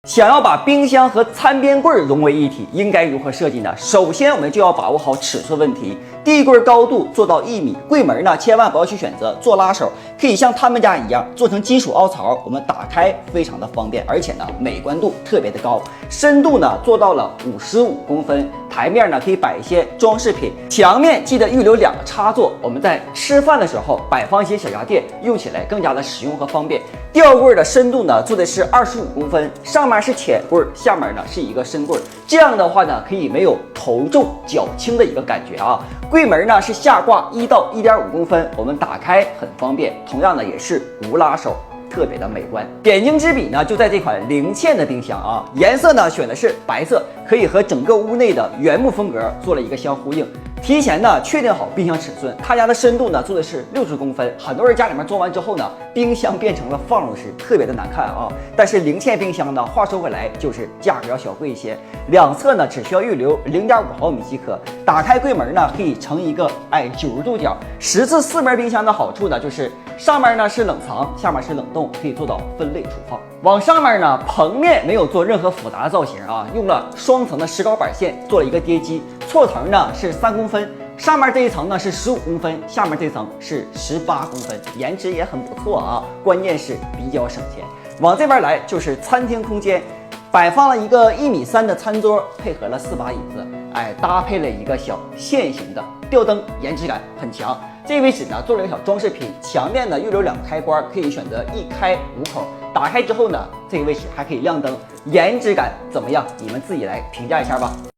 想要把冰箱和餐边柜融为一体，应该如何设计呢？首先，我们就要把握好尺寸问题，地柜高度做到1米，柜门呢千万不要去选择做拉手，可以像他们家一样做成金属凹槽，我们打开非常的方便，而且呢美观度特别的高，深度呢做到了55公分，台面呢可以摆一些装饰品，墙面记得预留2个插座，我们在吃饭的时候摆放一些小家电，用起来更加的实用和方便。吊柜的深度呢做的是25公分，上面是浅柜，下面呢是一个深柜，这样的话呢可以没有头重脚轻的一个感觉啊。柜门呢是下挂1到1.5公分，我们打开很方便，同样呢也是无拉手，特别的美观。点睛之笔呢就在这款零茜的冰箱啊，颜色呢选的是白色，可以和整个屋内的原木风格做了一个相呼应。提前呢确定好冰箱尺寸，他家的深度呢做的是60公分，很多人家里面装完之后呢，冰箱变成了放肉石，特别的难看啊。但是零茜冰箱呢，话说回来就是价格要小贵一些，两侧呢只需要预留0.5毫米即可。打开柜门呢可以成一个90度角。十字4门冰箱的好处呢就是上面呢是冷藏，下面是冷冻，可以做到分类储放。往上面呢棚面没有做任何复杂的造型啊，用了双层的石膏板线做了一个跌机，错层呢是3公分，上面这一层呢是15公分，下面这层是18公分，颜值也很不错啊，关键是比较省钱。往这边来就是餐厅空间，摆放了一个1.3米的餐桌，配合了4把椅子，搭配了一个小线形的吊灯，颜值感很强。这位置呢做了一个小装饰品，墙面呢预留2个开关，可以选择1开5口。打开之后呢，这个位置还可以亮灯，颜值感怎么样？你们自己来评价一下吧。